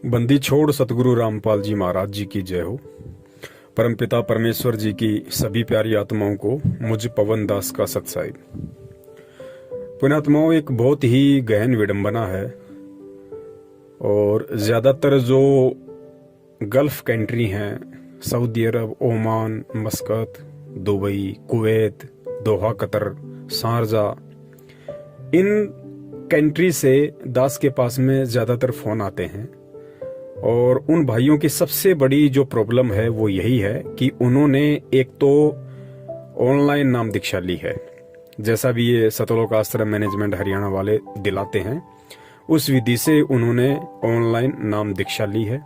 बंदी छोड़ सतगुरु रामपाल जी महाराज जी की जय हो। परमपिता परमेश्वर जी की सभी प्यारी आत्माओं को मुझ पवन दास का सत्साई। पुण्यात्माओं, एक बहुत ही गहन विडंबना है और ज्यादातर जो गल्फ कंट्री हैं, Saudi Arab, Oman, मस्कत, Dubai, Kuwait, Doha, Qatar, Sharjah, in country से दास के पास में ज्यादातर फोन आते हैं और उन भाइयों की सबसे बड़ी जो प्रॉब्लम है वो यही है कि उन्होंने एक तो ऑनलाइन नाम दीक्षा ली है, जैसा भी ये सतलोक आश्रम मैनेजमेंट हरियाणा वाले दिलाते हैं, उस विधि से उन्होंने ऑनलाइन नाम दीक्षा ली है।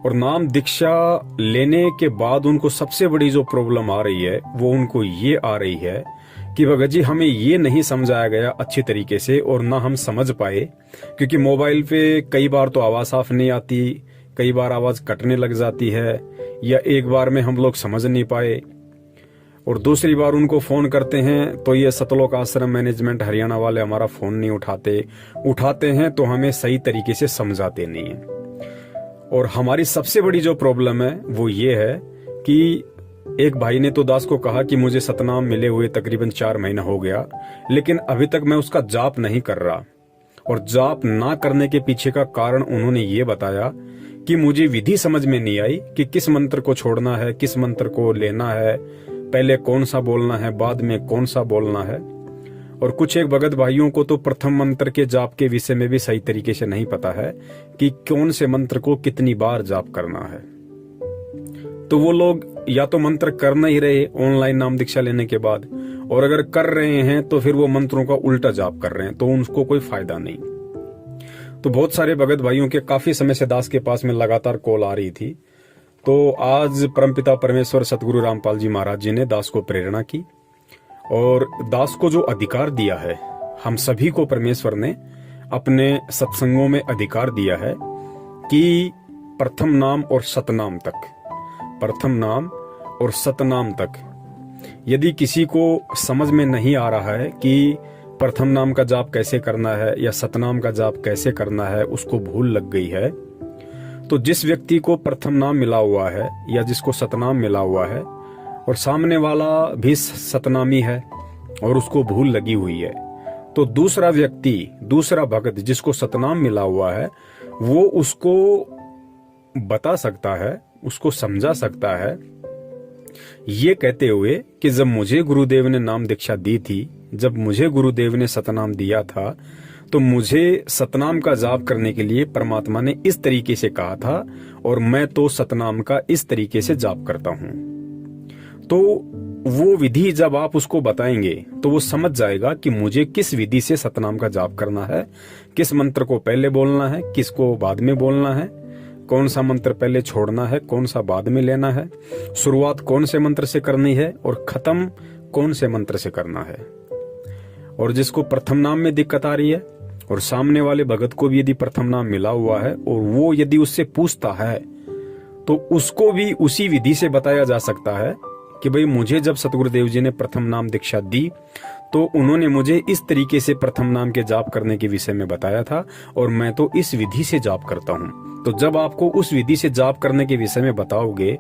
और नाम दीक्षा लेने के बाद उनको सबसे बड़ी जो प्रॉब्लम आ रही है वो उनको ये आ रही है कि भगत जी हमें ये नहीं समझाया गया अच्छी तरीके से और ना हम समझ पाए, क्योंकि मोबाइल पे कई बार तो आवाज साफ नहीं आती, कई बार आवाज कटने लग जाती है, या एक बार में हम लोग समझ नहीं पाए और दूसरी बार उनको फोन करते हैं तो ये सतलोक आश्रम मैनेजमेंट हरियाणा वाले हमारा फोन नहीं उठाते हैं तो हमें सही तरीके से समझाते नहीं है। और हमारी सबसे बड़ी जो प्रॉब्लम है वो ये है कि एक भाई ने तो दास को कहा कि मुझे सतनाम मिले हुए तकरीबन 4 महीना हो गया, लेकिन अभी तक मैं उसका जाप नहीं कर रहा। और जाप ना करने के पीछे का कारण उन्होंने ये बताया कि मुझे विधि समझ में नहीं आई कि किस मंत्र को छोड़ना है, किस मंत्र को लेना है, पहले कौन सा बोलना है, बाद में कौन सा बोलना है। और कुछ एक भगत भाइयों को तो प्रथम मंत्र के जाप के विषय में भी सही तरीके से नहीं पता है कि कौन से मंत्र को कितनी बार जाप करना है। तो वो लोग या तो मंत्र कर नहीं रहे ऑनलाइन नाम दीक्षा लेने के बाद, और अगर कर रहे हैं तो फिर वो मंत्रों का उल्टा जाप कर रहे हैं, तो उनको कोई फायदा नहीं। तो बहुत सारे भगत भाइयों के काफी समय से दास के पास में लगातार कॉल आ रही थी। तो आज परमपिता परमेश्वर सतगुरु रामपाल जी महाराज जी ने दास को प्रेरणा की और दास को जो अधिकार दिया है, हम सभी को परमेश्वर ने अपने सत्संगों में अधिकार दिया है कि प्रथम नाम और सतनाम तक, प्रथम नाम और सतनाम तक, यदि किसी को समझ में नहीं आ रहा है कि प्रथम नाम का जाप कैसे करना है या सतनाम का जाप कैसे करना है, उसको भूल लग गई है, तो जिस व्यक्ति को प्रथम नाम मिला हुआ है या जिसको सतनाम मिला हुआ है और सामने वाला भी सतनामी है और उसको भूल लगी हुई है, तो दूसरा व्यक्ति, दूसरा भगत जिसको सतनाम मिला हुआ है, वो उसको बता सकता है, उसको समझा सकता है, ये कहते हुए कि जब मुझे गुरुदेव ने नाम दीक्षा दी थी, जब मुझे गुरुदेव ने सतनाम दिया था, तो मुझे सतनाम का जाप करने के लिए परमात्मा ने इस तरीके से कहा था और मैं तो सतनाम का इस तरीके से जाप करता हूं। तो वो विधि जब आप उसको बताएंगे तो वो समझ जाएगा कि मुझे किस विधि से सतनाम का जाप करना है, किस मंत्र को पहले बोलना है, किसको बाद में बोलना है, कौन सा मंत्र पहले छोड़ना है, कौन सा बाद में लेना है, शुरुआत कौन से मंत्र से करनी है और खत्म कौन से मंत्र से करना है। और जिसको प्रथम नाम में दिक्कत आ रही है और सामने वाले भगत को भी यदि प्रथम नाम मिला हुआ है और वो यदि उससे पूछता है तो उसको भी उसी विधि से बताया जा सकता है कि भाई मुझे जब सतगुरुदेव जी ने प्रथम नाम दीक्षा दी तो उन्होंने मुझे इस तरीके से प्रथम नाम के जाप करने के विषय में बताया था और मैं तो इस विधि से जाप करता हूँ। तो जब आपको उस विधि से जाप करने के विषय में बताओगे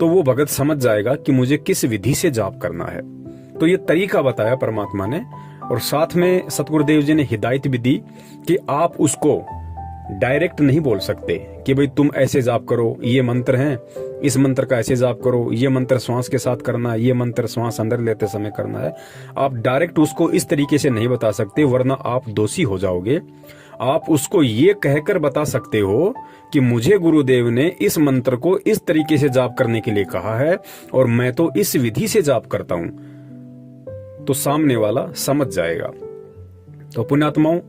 तो वो भगत समझ जाएगा कि मुझे किस विधि से जाप करना है। तो ये तरीका बताया परमात्मा ने और साथ में सतगुरुदेव जी ने हिदायत भी दी कि आप उसको डायरेक्ट नहीं बोल सकते कि भाई तुम ऐसे जाप करो, ये मंत्र हैं, इस मंत्र का ऐसे जाप करो, ये मंत्र श्वास के साथ करना है, ये मंत्र श्वास अंदर लेते समय करना है। आप डायरेक्ट उसको इस तरीके से नहीं बता सकते, वरना आप दोषी हो जाओगे। आप उसको ये कहकर बता सकते हो कि मुझे गुरुदेव ने इस मंत्र को इस तरीके से जाप करने के लिए कहा है और मैं तो इस विधि से जाप करता हूं, तो सामने वाला समझ जाएगा। तो पुण्यात्माओं,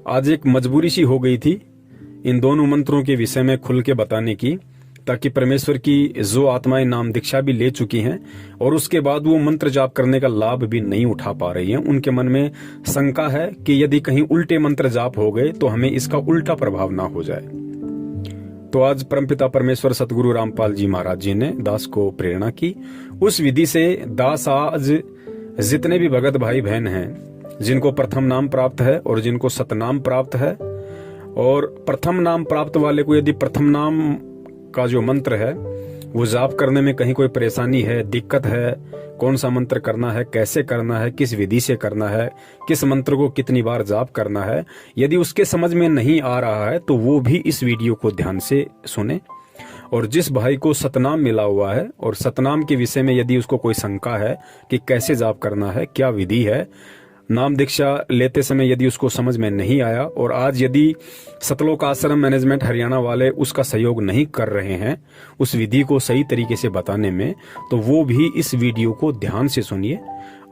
आज एक मजबूरी सी हो गई थी इन दोनों मंत्रों के विषय में खुल के बताने की, ताकि परमेश्वर की जो आत्माएं नाम दीक्षा भी ले चुकी हैं और उसके बाद वो मंत्र जाप करने का लाभ भी नहीं उठा पा रही हैं, उनके मन में शंका है कि यदि कहीं उल्टे मंत्र जाप हो गए तो हमें इसका उल्टा प्रभाव ना हो जाए। तो आज परमपिता परमेश्वर सतगुरु रामपाल जी महाराज जी ने दास को प्रेरणा की। उस विधि से दास आज जितने भी भगत भाई बहन हैं जिनको प्रथम नाम प्राप्त है और जिनको सतनाम प्राप्त है, और प्रथम नाम प्राप्त वाले को यदि प्रथम नाम का जो मंत्र है वो जाप करने में कहीं कोई परेशानी है, दिक्कत है, कौन सा मंत्र करना है, कैसे करना है, किस विधि से करना है, किस मंत्र को कितनी बार जाप करना है, यदि उसके समझ में नहीं आ रहा है तो वो भी इस वीडियो को ध्यान से सुने। और जिस भाई को सतनाम मिला हुआ है और सतनाम के विषय में यदि उसको कोई शंका है कि कैसे जाप करना है, क्या विधि है, नाम दीक्षा लेते समय यदि उसको समझ में नहीं आया और आज यदि सतलोक आश्रम मैनेजमेंट हरियाणा वाले उसका सहयोग नहीं कर रहे हैं उस विधि को सही तरीके से बताने में, तो वो भी इस वीडियो को ध्यान से सुनिए।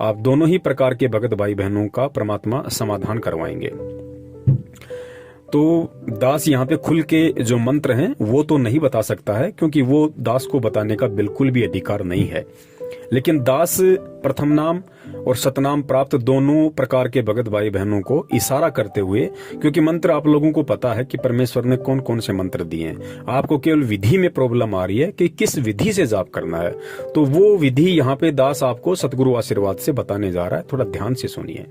आप दोनों ही प्रकार के भगत भाई बहनों का परमात्मा समाधान करवाएंगे। तो दास यहाँ पे खुल के जो मंत्र हैं वो तो नहीं बता सकता है, क्योंकि वो दास को बताने का बिल्कुल भी अधिकार नहीं है। लेकिन दास प्रथम नाम और सतनाम प्राप्त दोनों प्रकार के भगत भाई बहनों को इशारा करते हुए, क्योंकि मंत्र आप लोगों को पता है कि परमेश्वर ने कौन कौन से मंत्र दिए हैं, आपको केवल विधि में प्रॉब्लम आ रही है कि किस विधि से जाप करना है, तो वो विधि यहाँ पे दास आपको सतगुरु आशीर्वाद से बताने जा रहा है। थोड़ा ध्यान से सुनिए।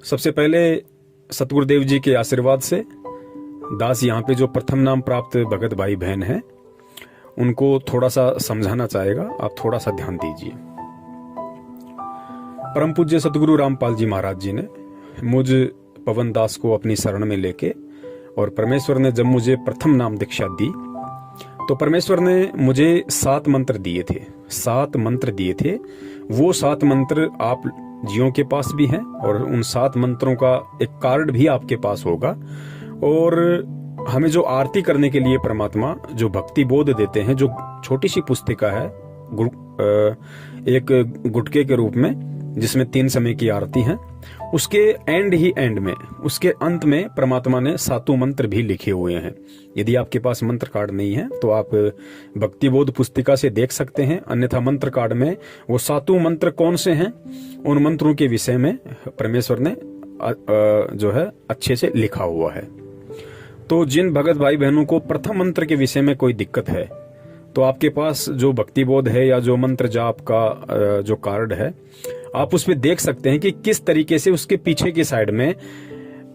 सबसे पहले सतगुरुदेव जी के आशीर्वाद से दास यहाँ पे जो प्रथम नाम प्राप्त भगत भाई बहन हैं उनको थोड़ा सा समझाना चाहेगा, आप थोड़ा सा ध्यान दीजिए। परम पूज्य सतगुरु रामपाल जी महाराज जी ने मुझ पवन दास को अपनी शरण में लेके, और परमेश्वर ने जब मुझे प्रथम नाम दीक्षा दी तो परमेश्वर ने मुझे 7 मंत्र दिए थे। 7 मंत्र दिए थे। वो 7 मंत्र आप जियों के पास भी हैं और उन 7 मंत्रों का एक कार्ड भी आपके पास होगा। और हमें जो आरती करने के लिए परमात्मा जो भक्ति बोध देते हैं, जो छोटी सी पुस्तिका है एक गुटके के रूप में, जिसमें 3 समय की आरती है, उसके एंड में, उसके अंत में परमात्मा ने 7 मंत्र भी लिखे हुए हैं। यदि आपके पास मंत्र कार्ड नहीं है तो आप भक्ति बोध पुस्तिका से देख सकते हैं, अन्यथा मंत्र कार्ड में वो 7 मंत्र कौन से हैं उन मंत्रों के विषय में परमेश्वर ने जो है अच्छे से लिखा हुआ है। तो जिन भगत भाई बहनों को प्रथम मंत्र के विषय में कोई दिक्कत है तो आपके पास जो भक्ति बोध है या जो मंत्र जाप का जो कार्ड है, आप उस पर देख सकते हैं कि किस तरीके से उसके पीछे की साइड में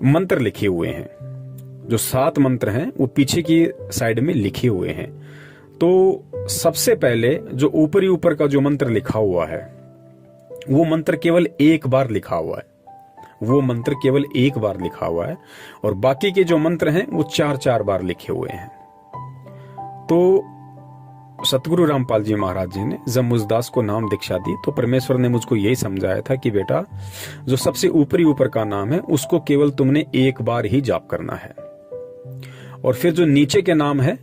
मंत्र लिखे हुए हैं। जो 7 मंत्र हैं वो पीछे की साइड में लिखे हुए हैं। तो सबसे पहले जो ऊपर का जो मंत्र लिखा हुआ है वो मंत्र केवल एक बार लिखा हुआ है, वो मंत्र केवल एक बार लिखा हुआ है, और बाकी के जो मंत्र हैं वो 4-4 बार लिखे हुए हैं। तो सतगुरु रामपाल जी महाराज जी ने जब मुझ दास को नाम दीक्षा दी तो परमेश्वर ने मुझको यही समझाया था कि बेटा, जो सबसे ऊपर का नाम है उसको केवल तुमने एक बार ही जाप करना है, और फिर जो नीचे के नाम है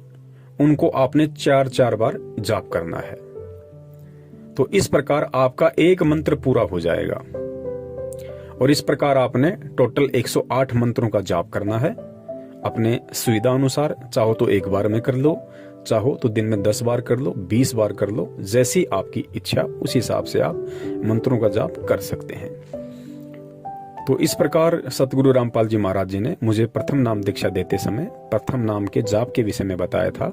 उनको आपने 4-4 बार जाप करना है। तो इस प्रकार आपका एक मंत्र पूरा हो जाएगा, और इस प्रकार आपने टोटल 108 मंत्रों का जाप करना है अपने सुविधा अनुसार। चाहो तो एक बार में कर लो, चाहो तो दिन में 10 बार कर लो, 20 बार कर लो, जैसी आपकी इच्छा उस हिसाब से आप मंत्रों का जाप कर सकते हैं। तो इस प्रकार सतगुरु रामपाल जी महाराज जी ने मुझे प्रथम नाम दीक्षा देते समय प्रथम नाम के जाप के विषय में बताया था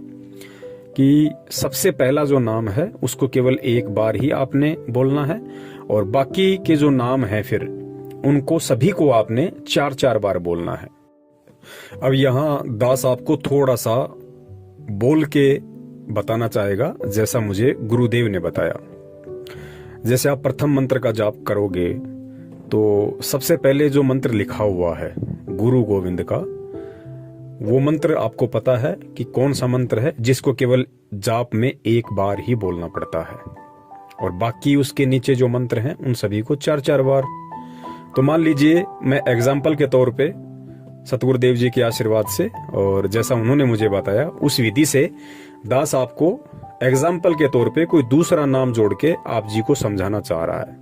कि सबसे पहला जो नाम है उसको केवल एक बार ही आपने बोलना है, और बाकी के जो नाम है फिर उनको सभी को आपने 4-4 बार बोलना है। अब यहाँ दास आपको थोड़ा सा बोल के बताना चाहेगा, जैसा मुझे गुरुदेव ने बताया। जैसे आप प्रथम मंत्र का जाप करोगे तो सबसे पहले जो मंत्र लिखा हुआ है गुरु गोविंद का, वो मंत्र आपको पता है कि कौन सा मंत्र है जिसको केवल जाप में एक बार ही बोलना पड़ता है, और बाकी उसके नीचे जो मंत्र हैं उन सभी को 4-4 बार। तो मान लीजिए मैं एग्जाम्पल के तौर पे सतगुरुदेव जी के आशीर्वाद से और जैसा उन्होंने मुझे बताया उस विधि से दास आपको एग्जाम्पल के तौर पे कोई दूसरा नाम जोड़ के आप जी को समझाना चाह रहा है।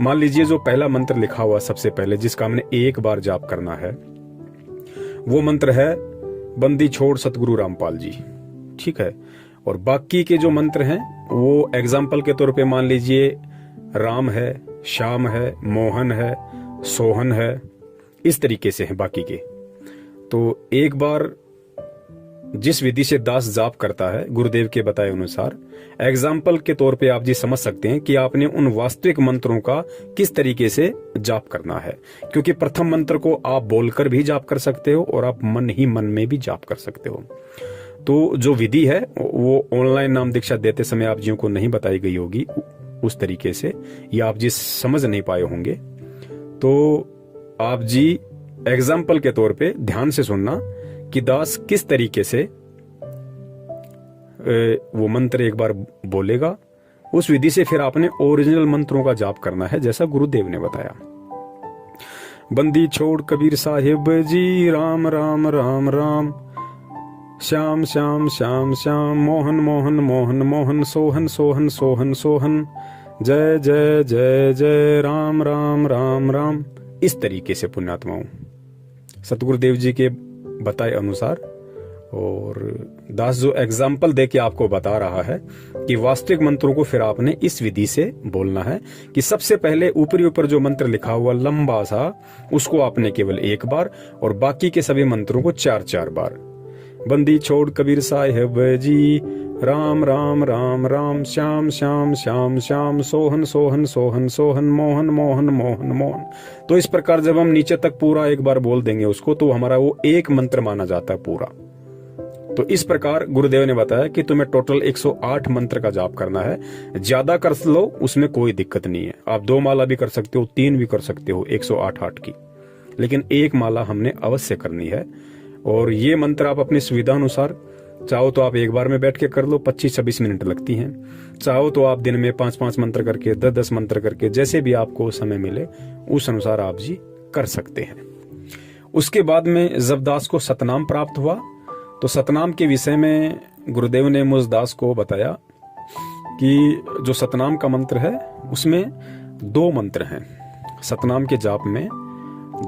मान लीजिए जो पहला मंत्र लिखा हुआ सबसे पहले जिसका हमने एक बार जाप करना है, वो मंत्र है बंदी छोड़ सतगुरु रामपाल जी, ठीक है। और बाकी के जो मंत्र हैं वो एग्जाम्पल के तौर पे मान लीजिए राम है, श्याम है, मोहन है, सोहन है, इस तरीके से हैं बाकी के। तो एक बार जिस विधि से दास जाप करता है गुरुदेव के बताए अनुसार, एग्जाम्पल के तौर पे आप जी समझ सकते हैं कि आपने उन वास्तविक मंत्रों का किस तरीके से जाप करना है। क्योंकि प्रथम मंत्र को आप बोलकर भी जाप कर सकते हो और आप मन ही मन में भी जाप कर सकते हो। तो जो विधि है वो ऑनलाइन नाम दीक्षा देते समय आप जियों को नहीं बताई गई होगी उस तरीके से, या आप जी समझ नहीं पाए होंगे। तो आप जी एग्जाम्पल के तौर पे ध्यान से सुनना कि दास किस तरीके से वो मंत्र एक बार बोलेगा, उस विधि से फिर आपने ओरिजिनल मंत्रों का जाप करना है जैसा गुरुदेव ने बताया। बंदी छोड़ कबीर साहिब जी, राम राम राम राम, श्याम श्याम श्याम श्याम, मोहन मोहन मोहन मोहन, सोहन सोहन सोहन सोहन, जय जय जय जय, राम राम राम राम। इस तरीके से पुण्यात्माओं सतगुरुदेव जी के बताए अनुसार, और दास जो एग्जाम्पल दे के आपको बता रहा है कि वास्तविक मंत्रों को फिर आपने इस विधि से बोलना है कि सबसे पहले ऊपरी ऊपर जो मंत्र लिखा हुआ लंबा सा, उसको आपने केवल एक बार और बाकी के सभी मंत्रों को 4-4 बार। बंदी छोड़ कबीर साहिब जी, राम राम राम राम, श्याम श्याम श्याम श्याम, सोहन सोहन सोहन सोहन, मोहन मोहन मोहन मोहन। तो इस प्रकार जब हम नीचे तक पूरा एक बार बोल देंगे उसको, तो हमारा वो एक मंत्र माना जाता है पूरा। तो इस प्रकार गुरुदेव ने बताया कि तुम्हें टोटल 108 मंत्र का जाप करना है। ज्यादा कर लो उसमें कोई दिक्कत नहीं है, आप 2 माला भी कर सकते हो, 3 भी कर सकते हो 108 की, लेकिन एक माला हमने अवश्य करनी है। और ये मंत्र आप अपनी सुविधा अनुसार चाहो तो आप एक बार में बैठ के कर लो, 25-26 मिनट लगती हैं। चाहो तो आप दिन में 5-5 मंत्र करके, 10-10 मंत्र करके, जैसे भी आपको समय मिले उस अनुसार आप जी कर सकते हैं। उसके बाद में जब दास को सतनाम प्राप्त हुआ, तो सतनाम के विषय में गुरुदेव ने मुझ दास को बताया कि जो सतनाम का मंत्र है उसमें 2 मंत्र हैं। सतनाम के जाप में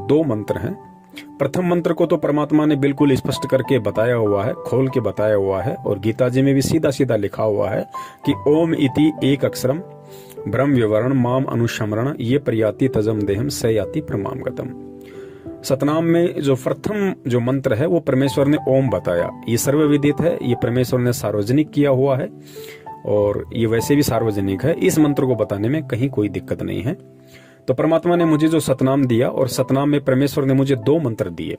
2 मंत्र हैं। प्रथम मंत्र को तो परमात्मा ने बिल्कुल स्पष्ट करके बताया हुआ है, खोल के बताया हुआ है, और गीता जी में भी सीधा सीधा लिखा हुआ है कि ओम इति एक अक्षरम ब्रह्म विवरण माम अनुशमरण, ये प्रयाति तजम देहम स याति प्रमाम गतम। सतनाम में जो प्रथम जो मंत्र है वो परमेश्वर ने ओम बताया। ये सर्वविदित है, ये परमेश्वर ने सार्वजनिक किया हुआ है और ये वैसे भी सार्वजनिक है। इस मंत्र को बताने में कहीं कोई दिक्कत नहीं है। तो परमात्मा ने मुझे जो सतनाम दिया, और सतनाम में परमेश्वर ने मुझे 2 मंत्र दिए।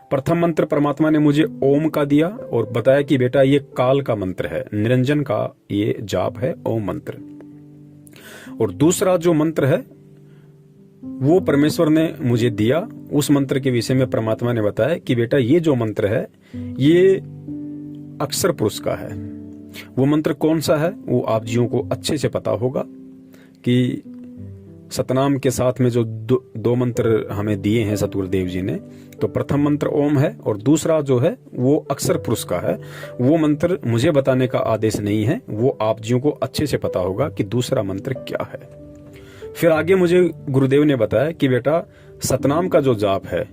प्रथम मंत्र परमात्मा ने मुझे ओम का दिया और बताया कि बेटा ये काल का मंत्र है, निरंजन का ये जाप है ओम मंत्र। और दूसरा जो मंत्र है वो परमेश्वर ने मुझे दिया, उस मंत्र के विषय में परमात्मा ने बताया कि बेटा ये जो मंत्र है ये अक्षर पुरुष का है। वो मंत्र कौन सा है वो आप जियों को अच्छे से पता होगा कि सतनाम के साथ में जो 2 मंत्र हमें दिए हैं सतगुरुदेव जी ने, तो प्रथम मंत्र ओम है और दूसरा जो है वो अक्षर पुरुष का है। वो मंत्र मुझे बताने का आदेश नहीं है, वो आप जियों को अच्छे से पता होगा कि दूसरा मंत्र क्या है। फिर आगे मुझे गुरुदेव ने बताया कि बेटा सतनाम का जो जाप है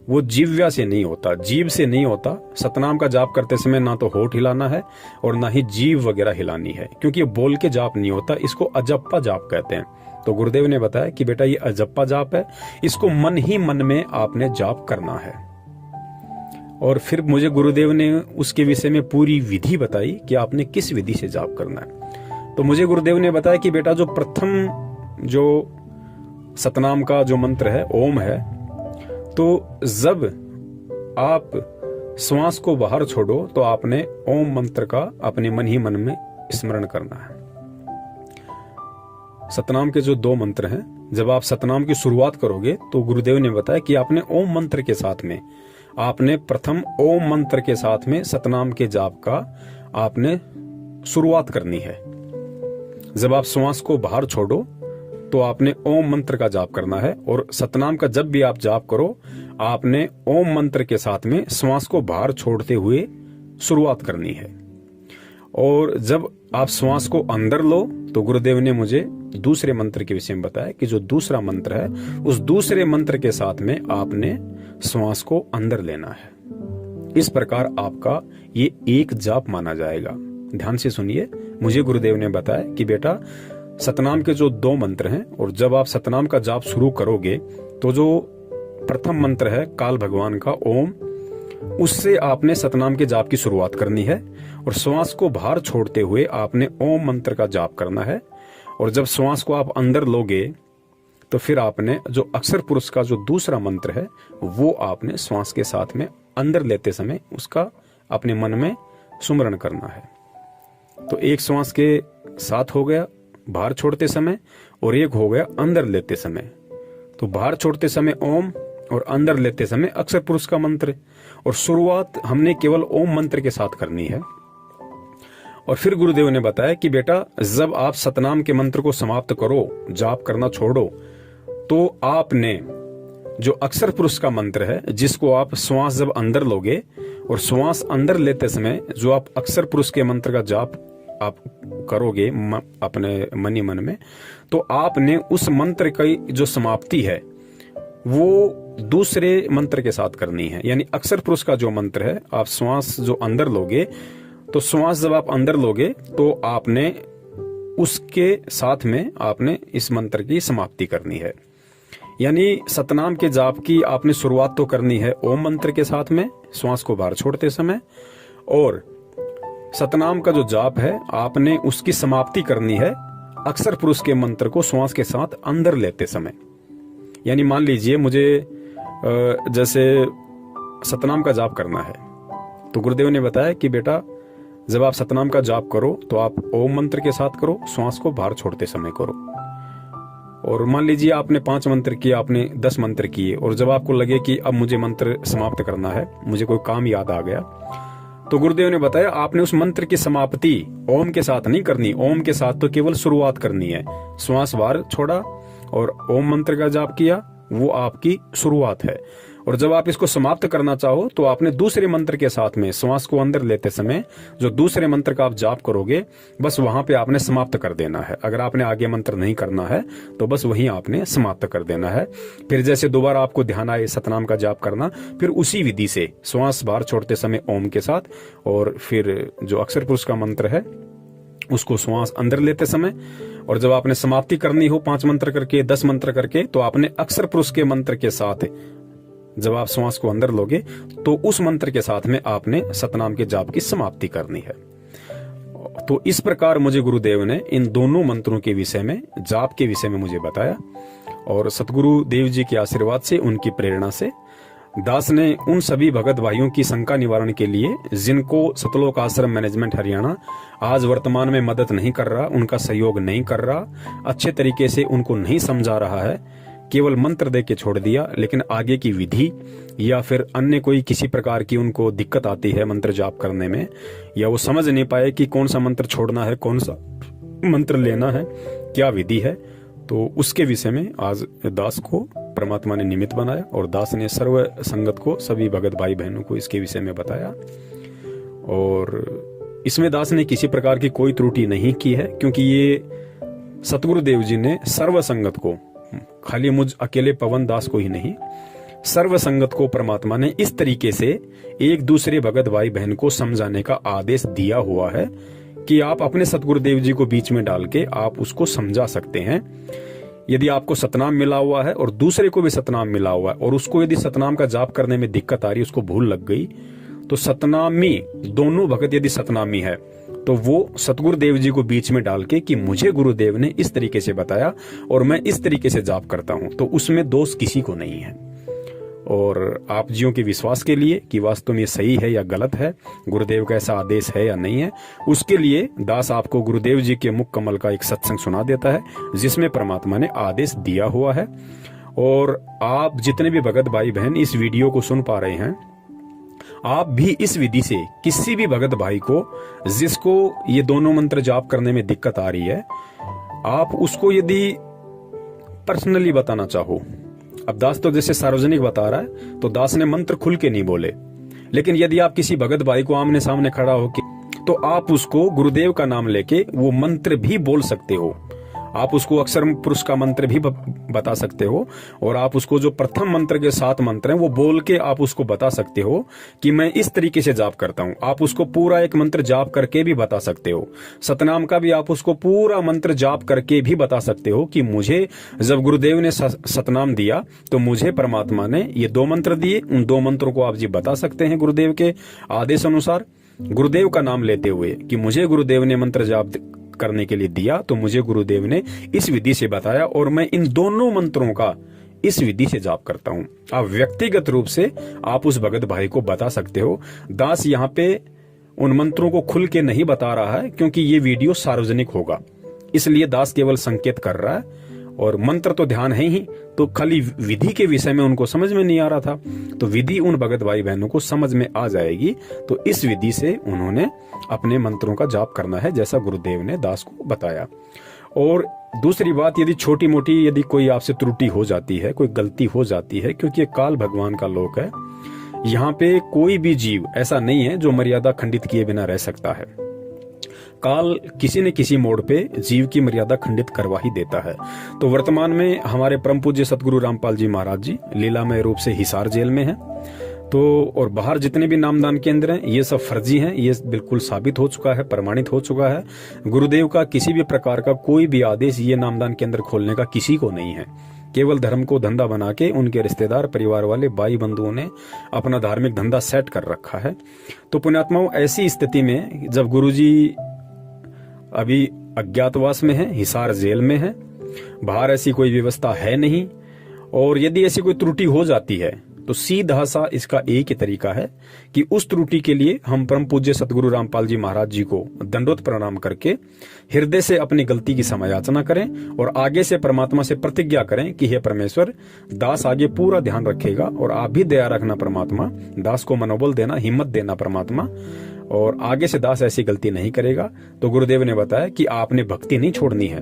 वो जीव्या से नहीं होता, जीभ से नहीं होता। सतनाम का जाप करते समय ना तो होठ हिलाना है और ना ही जीभ वगैरह हिलानी है, क्योंकि ये बोल के जाप नहीं होता, इसको अजप्पा जाप कहते हैं। तो गुरुदेव ने बताया कि बेटा ये अजप्पा जाप है, इसको मन ही मन में आपने जाप करना है। और फिर मुझे गुरुदेव ने उसके विषय में पूरी विधि बताई कि आपने किस विधि से जाप करना है। तो मुझे गुरुदेव ने बताया कि बेटा जो प्रथम जो सतनाम का जो मंत्र है ओम है, तो जब आप श्वास को बाहर छोड़ो तो आपने ओम मंत्र का अपने मन ही मन में स्मरण करना है। सतनाम के जो 2 मंत्र हैं, जब आप सतनाम की शुरुआत करोगे तो गुरुदेव ने बताया कि आपने ओम मंत्र के साथ में, आपने प्रथम ओम मंत्र के साथ में सतनाम के जाप का आपने शुरुआत करनी है। जब आप श्वास को बाहर छोड़ो तो आपने ओम मंत्र का जाप करना है, और सतनाम का जब भी आप जाप करो आपने ओम मंत्र के साथ में श्वास को बाहर छोड़ते हुए शुरुआत करनी है। और जब आप श्वास को अंदर लो तो गुरुदेव ने मुझे दूसरे मंत्र के विषय में बताया कि जो दूसरा मंत्र है उस दूसरे मंत्र के साथ में आपने श्वास को अंदर लेना है। इस प्रकार आपका ये एक जाप माना जाएगा। ध्यान से सुनिए, मुझे गुरुदेव ने बताया कि बेटा सतनाम के जो 2 मंत्र हैं, और जब आप सतनाम का जाप शुरू करोगे तो जो प्रथम मंत्र है काल भगवान का ओम, उससे आपने सतनाम के जाप की शुरुआत करनी है और श्वास को बाहर छोड़ते हुए आपने ओम मंत्र का जाप करना है। और जब श्वास को आप अंदर लोगे तो फिर आपने जो अक्षर पुरुष का जो दूसरा मंत्र है वो आपने श्वास के साथ में अंदर लेते समय उसका अपने मन में सुमरण करना है। तो एक श्वास के साथ हो गया बाहर छोड़ते समय और एक हो गया अंदर लेते समय। तो बाहर छोड़ते समय ओम और अंदर लेते समय अक्षर पुरुष का मंत्र, और शुरुआत हमने केवल ओम मंत्र के साथ करनी है। और फिर गुरुदेव ने बताया कि बेटा जब आप सतनाम के मंत्र को समाप्त करो, जाप करना छोड़ो, तो आपने जो अक्षर पुरुष का मंत्र है जिसको आप श्वास जब अंदर लोगे और श्वास अंदर लेते समय जो आप अक्षर पुरुष के मंत्र का जाप आप करोगे अपने मन ही मन में, तो आपने उस मंत्र की जो समाप्ति है वो दूसरे मंत्र के साथ करनी है। यानी अक्षर पुरुष का जो मंत्र है आप श्वास जो अंदर लोगे, तो श्वास जब आप अंदर लोगे तो आपने उसके साथ में आपने इस मंत्र की समाप्ति करनी है। यानी सतनाम के जाप की आपने शुरुआत तो करनी है ओम मंत्र के साथ में श्वास को बाहर छोड़ते समय, और सतनाम का जो जाप है आपने उसकी समाप्ति करनी है अक्षर पुरुष के मंत्र को श्वास के साथ अंदर लेते समय। यानी मान लीजिए मुझे जैसे सतनाम का जाप करना है, तो गुरुदेव ने बताया कि बेटा जब आप सतनाम का जाप करो तो आप ओम मंत्र के साथ करो, श्वास को बाहर छोड़ते समय करो। और मान लीजिए आपने 5 मंत्र किए, आपने 10 मंत्र किए, और जब आपको लगे कि अब मुझे मंत्र समाप्त करना है, मुझे कोई काम याद आ गया, तो गुरुदेव ने बताया आपने उस मंत्र की समाप्ति ओम के साथ नहीं करनी। ओम के साथ तो केवल शुरुआत करनी है, श्वास बाहर छोड़ा और ओम मंत्र का जाप किया, वो आपकी शुरुआत है। और जब आप इसको समाप्त करना चाहो तो आपने दूसरे मंत्र के साथ में श्वास को अंदर लेते समय जो दूसरे मंत्र का आप जाप करोगे बस वहां पे आपने समाप्त कर देना है। अगर आपने आगे मंत्र नहीं करना है तो बस वहीं आपने समाप्त कर देना है। फिर जैसे दोबारा आपको ध्यान आए सतनाम का जाप करना, फिर उसी विधि से श्वास बाहर छोड़ते समय ओम के साथ, और फिर जो अक्षर पुरुष का मंत्र है उसको श्वास अंदर लेते समय, और जब आपने समाप्ति करनी हो 5 मंत्र करके 10 मंत्र करके, तो आपने अक्षर पुरुष के मंत्र के साथ जब आप श्वास को अंदर लोगे तो उस मंत्र के साथ में आपने सतनाम के जाप की समाप्ति करनी है। तो इस प्रकार मुझे गुरुदेव ने इन दोनों मंत्रों के विषय में, जाप के विषय में मुझे बताया, और सतगुरु देव जी के आशीर्वाद से, उनकी प्रेरणा से दास ने उन सभी भगत भाइयों की शंका निवारण के लिए जिनको सतलोक आश्रम मैनेजमेंट हरियाणा आज वर्तमान में मदद नहीं कर रहा, उनका सहयोग नहीं कर रहा, अच्छे तरीके से उनको नहीं समझा रहा है, केवल मंत्र दे के छोड़ दिया, लेकिन आगे की विधि या फिर अन्य कोई किसी प्रकार की उनको दिक्कत आती है मंत्र जाप करने में, या वो समझ नहीं पाए कि कौन सा मंत्र छोड़ना है, कौन सा मंत्र लेना है, क्या विधि है, तो उसके विषय में आज दास को परमात्मा ने निमित्त बनाया और दास ने सर्व संगत को, सभी भगत भाई बहनों को इसके विषय में बताया। और इसमें दास ने किसी प्रकार की कोई त्रुटि नहीं की है, क्योंकि ये सतगुरु देव जी ने सर्व संगत को, खाली मुझ अकेले पवन दास को ही नहीं, सर्व संगत को परमात्मा ने इस तरीके से एक दूसरे भगत भाई बहन को समझाने का आदेश दिया हुआ है कि आप अपने सतगुरुदेव जी को बीच में डाल के आप उसको समझा सकते हैं। यदि आपको सतनाम मिला हुआ है और दूसरे को भी सतनाम मिला हुआ है और उसको यदि सतनाम का जाप करने में दिक्कत आ रही है, उसको भूल लग गई, तो सतनामी दोनों भगत यदि सतनामी है तो वो सतगुरुदेव जी को बीच में डाल के कि मुझे गुरुदेव ने इस तरीके से बताया और मैं इस तरीके से जाप करता हूं, तो उसमें दोष किसी को नहीं है। और आप जियों के विश्वास के लिए कि वास्तव में सही है या गलत है, गुरुदेव का ऐसा आदेश है या नहीं है, उसके लिए दास आपको गुरुदेव जी के मुख कमल का एक सत्संग सुना देता है जिसमें परमात्मा ने आदेश दिया हुआ है। और आप जितने भी भगत भाई बहन इस वीडियो को सुन पा रहे हैं, आप भी इस विधि से किसी भी भगत भाई को जिसको ये दोनों मंत्र जाप करने में दिक्कत आ रही है, आप उसको यदि पर्सनली बताना चाहो, अब दास तो जैसे सार्वजनिक बता रहा है तो दास ने मंत्र खुल के नहीं बोले, लेकिन यदि आप किसी भगत भाई को आमने सामने खड़ा हो के, तो आप उसको गुरुदेव का नाम लेके वो मंत्र भी बोल सकते हो। आप उसको अक्षर पुरुष का मंत्र भी बता सकते हो, और आप उसको जो प्रथम मंत्र के 7 मंत्र हैं वो बोल के आप उसको बता सकते हो कि मैं इस तरीके से जाप करता हूं। आप उसको पूरा एक मंत्र जाप करके भी बता सकते हो। सतनाम का भी आप उसको पूरा मंत्र जाप करके भी बता सकते हो कि मुझे जब गुरुदेव ने सतनाम दिया तो मुझे परमात्मा ने ये 2 मंत्र दिए। उन 2 मंत्रों को आप जी बता सकते हैं गुरुदेव के आदेश अनुसार, गुरुदेव का नाम लेते हुए कि मुझे गुरुदेव ने मंत्र जाप करने के लिए दिया, तो मुझे गुरुदेव ने इस विधि से बताया और मैं इन दोनों मंत्रों का इस विधि से जाप करता हूं। आप व्यक्तिगत रूप से आप उस भगत भाई को बता सकते हो। दास यहाँ पे उन मंत्रों को खुल के नहीं बता रहा है क्योंकि ये वीडियो सार्वजनिक होगा, इसलिए दास केवल संकेत कर रहा है, और मंत्र तो ध्यान है ही, तो खाली विधि के विषय में उनको समझ में नहीं आ रहा था, तो विधि उन भगत भाई बहनों को समझ में आ जाएगी। तो इस विधि से उन्होंने अपने मंत्रों का जाप करना है जैसा गुरुदेव ने दास को बताया। और दूसरी बात, यदि छोटी मोटी यदि कोई आपसे त्रुटि हो जाती है, कोई गलती हो जाती है, क्योंकि ये काल भगवान का लोक है, यहाँ पे कोई भी जीव ऐसा नहीं है जो मर्यादा खंडित किए बिना रह सकता है। काल किसी न किसी मोड़ पे जीव की मर्यादा खंडित करवा ही देता है। तो वर्तमान में हमारे परम पूज्य सतगुरु रामपाल जी महाराज जी लीलामय रूप से हिसार जेल में हैं। तो और बाहर जितने भी नामदान केंद्र हैं ये सब फर्जी हैं, ये बिल्कुल साबित हो चुका है, प्रमाणित हो चुका है। गुरुदेव का किसी भी प्रकार का कोई भी आदेश ये नामदान केंद्र खोलने का किसी को नहीं है। केवल धर्म को धंधा बना के उनके रिश्तेदार, परिवार वाले, भाई बंधुओं ने अपना धार्मिक धंधा सेट कर रखा है। तो पुण्यात्माओं, ऐसी स्थिति में जब गुरुजी अभी अज्ञातवास में है, हिसार जेल में है, बाहर ऐसी कोई व्यवस्था है नहीं, और यदि ऐसी कोई त्रुटि हो जाती है तो सीधा सा इसका एक ही तरीका है कि उस त्रुटि के लिए हम परम पूज्य सतगुरु रामपाल जी महाराज जी को दंडोत प्रणाम करके हृदय से अपनी गलती की समायाचना करें और आगे से परमात्मा से प्रतिज्ञा करें कि हे परमेश्वर, दास आगे पूरा ध्यान रखेगा, और आप भी दया रखना परमात्मा, दास को मनोबल देना, हिम्मत देना परमात्मा, और आगे से दास ऐसी गलती नहीं करेगा। तो गुरुदेव ने बताया कि आपने भक्ति नहीं छोड़नी है,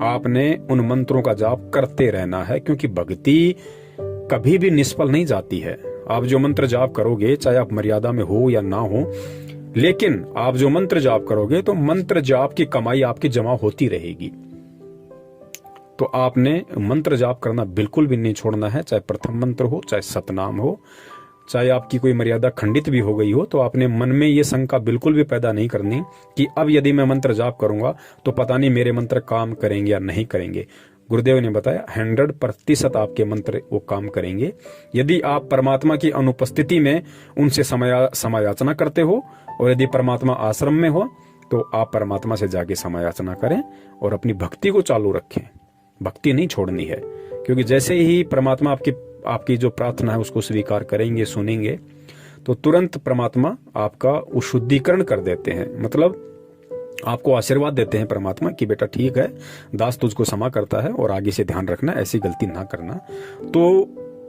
आपने उन मंत्रों का जाप करते रहना है, क्योंकि भक्ति कभी भी निष्फल नहीं जाती है। आप जो मंत्र जाप करोगे, चाहे आप मर्यादा में हो या ना हो, लेकिन आप जो मंत्र जाप करोगे तो मंत्र जाप की कमाई आपकी जमा होती रहेगी। तो आपने मंत्र जाप करना बिल्कुल भी नहीं छोड़ना है, चाहे प्रथम मंत्र हो, चाहे सतनाम हो, चाहे आपकी कोई मर्यादा खंडित भी हो गई हो, तो आपने मन में ये शंका बिल्कुल भी पैदा नहीं करनी कि अब यदि मैं मंत्र जाप करूंगा तो पता नहीं मेरे मंत्र काम करेंगे या नहीं करेंगे। गुरुदेव ने बताया 100% आपके मंत्र वो काम करेंगे यदि आप परमात्मा की अनुपस्थिति में उनसे समायाचना करते हो, और यदि परमात्मा आश्रम में हो तो आप परमात्मा से जाके समायाचना करें और अपनी भक्ति को चालू रखें। भक्ति नहीं छोड़नी है, क्योंकि जैसे ही परमात्मा आपकी जो प्रार्थना है उसको स्वीकार करेंगे, सुनेंगे, तो तुरंत परमात्मा आपका वो शुद्धिकरण कर देते हैं। मतलब आपको आशीर्वाद देते हैं परमात्मा कि बेटा ठीक है, दास तुझको क्षमा करता है और आगे से ध्यान रखना, ऐसी गलती ना करना। तो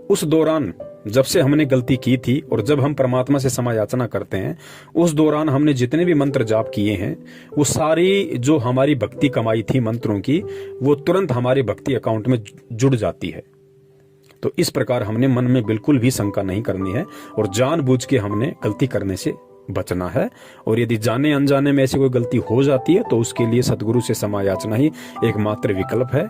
उस दौरान जब से हमने गलती की थी और जब हम परमात्मा से समायाचना करते हैं, उस दौरान हमने जितने भी मंत्र जाप किए हैं वो सारी जो हमारी भक्ति कमाई थी मंत्रों की, वो तुरंत हमारे भक्ति अकाउंट में जुड़ जाती है। तो इस प्रकार हमने मन में बिल्कुल भी शंका नहीं करनी है और जानबूझ के हमने गलती करने से बचना है। और यदि जाने अनजाने में ऐसी कोई गलती हो जाती है तो उसके लिए सदगुरु से समायाचना ही एकमात्र विकल्प है,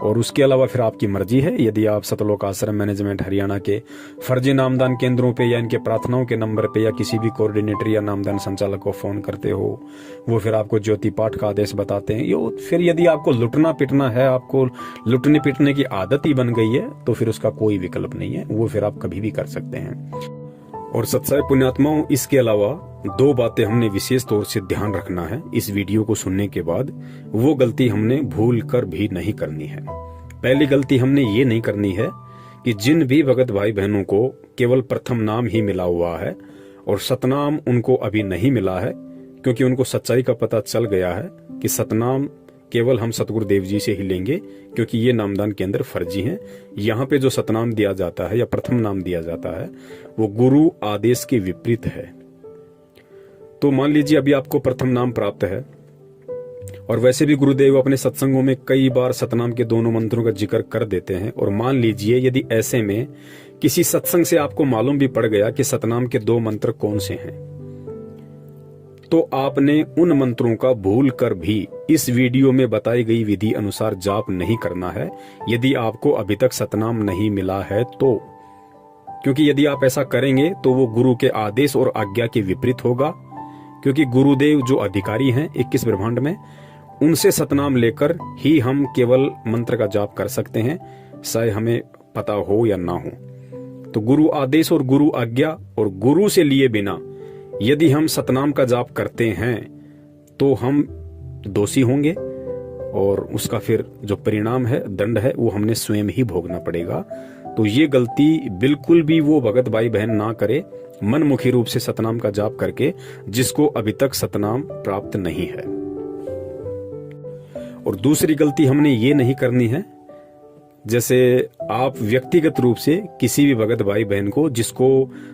और उसके अलावा फिर आपकी मर्जी है। यदि आप सतलोक आश्रम मैनेजमेंट हरियाणा के फर्जी नामदान केंद्रों पे या इनके प्रार्थनाओं के नंबर पे या किसी भी कोऑर्डिनेटर या नामदान संचालक को फोन करते हो, वो फिर आपको ज्योति पाठ का आदेश बताते हैं, यो फिर यदि आपको लुटना पिटना है, आपको लुटने पिटने की आदत ही बन गई है, तो फिर उसका कोई विकल्प नहीं है, वो फिर आप कभी भी कर सकते हैं। और सत्साई पुण्यात्माओं, इसके अलावा 2 बातें हमने विशेष तौर से ध्यान रखना है इस वीडियो को सुनने के बाद। वो गलती हमने भूल कर भी नहीं करनी है। पहली गलती हमने ये नहीं करनी है कि जिन भी भगत भाई बहनों को केवल प्रथम नाम ही मिला हुआ है और सतनाम उनको अभी नहीं मिला है, क्योंकि उनको सच्चाई का पता चल गया है कि सतनाम केवल हम सतगुरुदेव जी से ही लेंगे, क्योंकि ये नामदान केंद्र फर्जी हैं। यहाँ पे जो सतनाम दिया जाता है या प्रथम नाम दिया जाता है वो गुरु आदेश के विपरीत है। तो मान लीजिए अभी आपको प्रथम नाम प्राप्त है, और वैसे भी गुरुदेव अपने सत्संगों में कई बार सतनाम के दोनों मंत्रों का जिक्र कर देते हैं, और मान लीजिए यदि ऐसे में किसी सत्संग से आपको मालूम भी पड़ गया कि सतनाम के 2 मंत्र कौन से हैं, तो आपने उन मंत्रों का भूल कर भी इस वीडियो में बताई गई विधि अनुसार जाप नहीं करना है, यदि आपको अभी तक सतनाम नहीं मिला है तो। क्योंकि यदि आप ऐसा करेंगे तो वो गुरु के आदेश और आज्ञा के विपरीत होगा, क्योंकि गुरुदेव जो अधिकारी हैं 21 ब्रह्मांड में, उनसे सतनाम लेकर ही हम केवल मंत्र का जाप कर सकते हैं, चाहे हमें पता हो या ना हो। तो गुरु आदेश और गुरु आज्ञा और गुरु से लिए बिना यदि हम सतनाम का जाप करते हैं तो हम दोषी होंगे, और उसका फिर जो परिणाम है, दंड है, वो हमने स्वयं ही भोगना पड़ेगा। तो ये गलती बिल्कुल भी वो भगत भाई बहन ना करे, मनमुखी रूप से सतनाम का जाप करके, जिसको अभी तक सतनाम प्राप्त नहीं है। और दूसरी गलती हमने ये नहीं करनी है, जैसे आप व्यक्तिगत रूप से किसी भी भगत भाई बहन को जिसको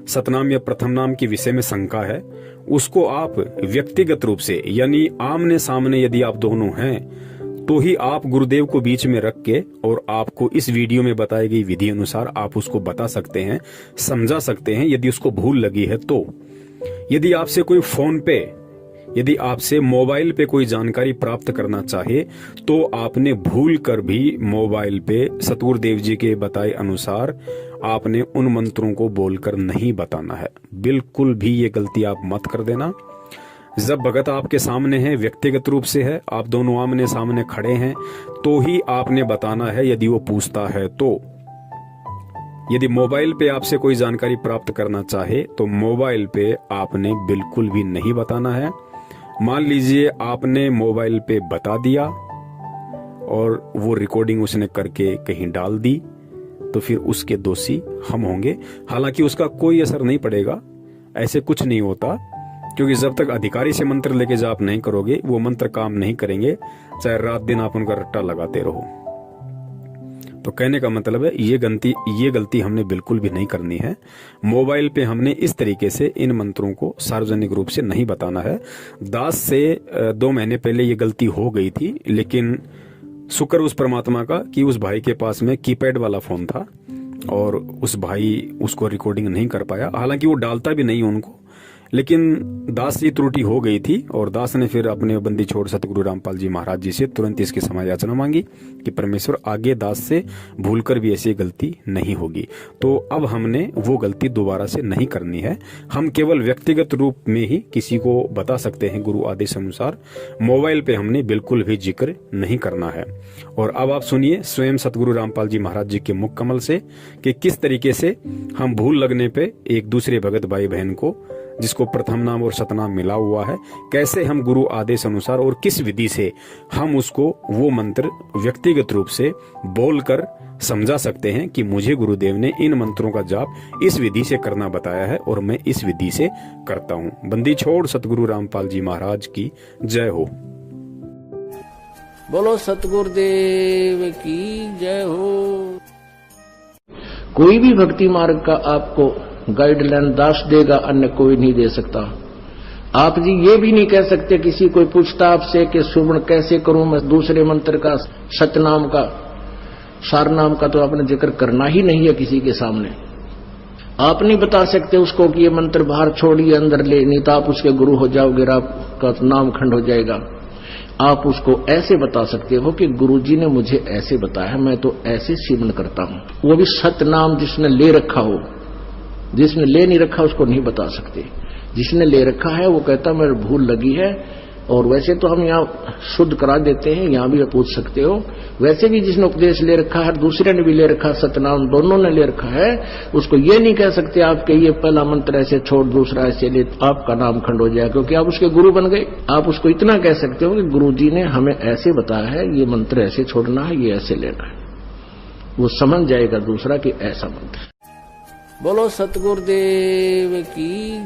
सतनाम या प्रथम नाम के विषय में शंका है, उसको आप व्यक्तिगत रूप से, यानी आमने सामने यदि आप दोनों हैं, तो ही आप गुरुदेव को बीच में रख के और आपको इस वीडियो में बताई गई विधि अनुसार आप उसको बता सकते हैं, समझा सकते हैं, यदि उसको भूल लगी है तो। यदि आपसे कोई फोन पे, यदि आपसे मोबाइल पे कोई जानकारी प्राप्त करना चाहे, तो आपने भूल कर भी मोबाइल पे सतगुरुदेव जी के बताए अनुसार आपने उन मंत्रों को बोलकर नहीं बताना है। बिल्कुल भी ये गलती आप मत कर देना। जब भगत आपके सामने है, व्यक्तिगत रूप से है, आप दोनों आमने सामने खड़े हैं, तो ही आपने बताना है, यदि वो पूछता है तो। यदि मोबाइल पे आपसे कोई जानकारी प्राप्त करना चाहे तो मोबाइल पे आपने बिल्कुल भी नहीं बताना है। मान लीजिए आपने मोबाइल पे बता दिया और वो रिकॉर्डिंग उसने करके कहीं डाल दी, तो फिर उसके दोषी हम होंगे। हालांकि उसका कोई असर नहीं पड़ेगा, ऐसे कुछ नहीं होता, क्योंकि जब तक अधिकारी से मंत्र लेके जाप नहीं करोगे, वो मंत्र काम नहीं करेंगे, चाहे रात दिन आप उनका रट्टा लगाते रहो। तो कहने का मतलब है ये गलती हमने बिल्कुल भी नहीं करनी है। मोबाइल पे हमने इस तरीके से इन मंत्रों को सार्वजनिक रूप से नहीं बताना है। दास से 2 महीने पहले ये गलती हो गई थी, लेकिन शुक्र उस परमात्मा का कि उस भाई के पास में कीपैड वाला फोन था और उस भाई उसको रिकॉर्डिंग नहीं कर पाया। हालांकि वो डालता भी नहीं उनको, लेकिन दास की त्रुटि हो गई थी और दास ने फिर अपने बंदी छोड़ सतगुरु रामपाल जी महाराज जी से तुरंत इसकी क्षमा याचना मांगी कि परमेश्वर आगे दास से भूलकर भी ऐसी गलती नहीं होगी। तो अब हमने वो गलती दोबारा से नहीं करनी है। हम केवल व्यक्तिगत रूप में ही किसी को बता सकते हैं गुरु आदेश अनुसार। मोबाइल पे हमने बिल्कुल भी जिक्र नहीं करना है। और अब आप सुनिए स्वयं सतगुरु रामपाल जी महाराज जी के मुख कमल से कि किस तरीके से हम भूल लगने पे एक दूसरे भगत भाई बहन को, जिसको प्रथम नाम और सतनाम मिला हुआ है, कैसे हम गुरु आदेश अनुसार और किस विधि से हम उसको वो मंत्र व्यक्तिगत रूप से बोलकर समझा सकते हैं कि मुझे गुरुदेव ने इन मंत्रों का जाप इस विधि से करना बताया है और मैं इस विधि से करता हूँ। बंदी छोड़ सतगुरु रामपाल जी महाराज की जय हो। बोलो सतगुरुदेव की जय हो। कोई भी भक्ति मार्ग का आपको गाइडलाइन दास देगा, अन्य कोई नहीं दे सकता। आप जी ये भी नहीं कह सकते, किसी कोई पूछता आपसे कि सुमन कैसे करूं मैं दूसरे मंत्र का, सतनाम का, सारनाम का, तो आपने जिक्र करना ही नहीं है किसी के सामने। आप नहीं बता सकते उसको कि ये मंत्र बाहर छोड़िए अंदर ले, नहीं तो आप उसके गुरु हो जाओगे, आपका नाम खंड हो जाएगा। आप उसको ऐसे बता सकते हो कि गुरुजी ने मुझे ऐसे बताया, मैं तो ऐसे सिमरन करता हूं। वो भी सतनाम जिसने ले रखा हो, जिसने ले नहीं रखा उसको नहीं बता सकते। जिसने ले रखा है वो कहता मेरे भूल लगी है। और वैसे तो हम यहाँ शुद्ध करा देते हैं, यहाँ भी पूछ सकते हो। वैसे भी जिसने उपदेश ले रखा है, दूसरे ने भी ले रखा, सतनाम दोनों ने ले रखा है, उसको ये नहीं कह सकते आप कि ये पहला मंत्र ऐसे छोड़ दूसरा ऐसे ले, आपका नाम खंड हो जाए, क्योंकि आप उसके गुरु बन गए। आप उसको इतना कह सकते हो कि गुरु जी ने हमें ऐसे बताया है, ये मंत्र ऐसे छोड़ना है, ये ऐसे लेना है। वो समझ जाएगा दूसरा कि ऐसा मंत्र। बोलो सतगुरुदेव की